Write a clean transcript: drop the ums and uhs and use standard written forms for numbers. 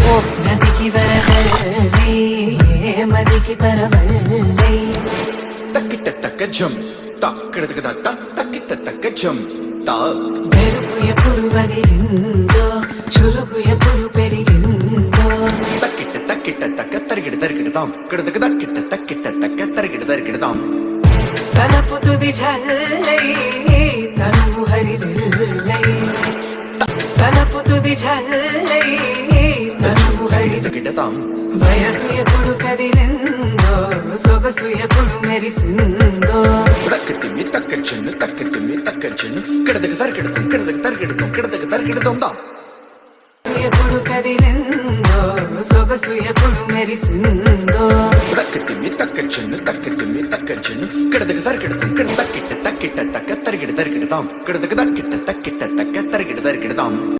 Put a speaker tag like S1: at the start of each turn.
S1: ఓ నదికి వరదల్లే మదికి పరవల్లే
S2: తక్కిట తక్కజం తక్కడదక తక్కిట తక్కజం తా
S1: మెరుపు ఎప్పుడు వదిలిందో చురుకు ఎప్పుడు పెరిగిందో
S2: తక్కిట తక్క తరిగిడదాం కడదక తక్కిట తక్క తరిగిడదాం
S1: తలపు తుది జల్లై తనువు హరిదిల్లై తలపు తుది జల్లై తనువు
S2: తగిడదాం
S1: వయసు ఎప్పుడు కదిలిందో సొగసు ఎప్పుడు మెరిసిందో
S2: తక్కచ్చెన్ను కడదక తరిగిడదాం దా
S1: ఎప్పుడు కదిలిందో సొగసు ఎప్పుడు మెరిసిందో
S2: తక్కచ్చెన్ను కడదక తరిగిడదాం కడదక తరిగిడదాం కడదక తక్కిట తక్క తరిగిడదాం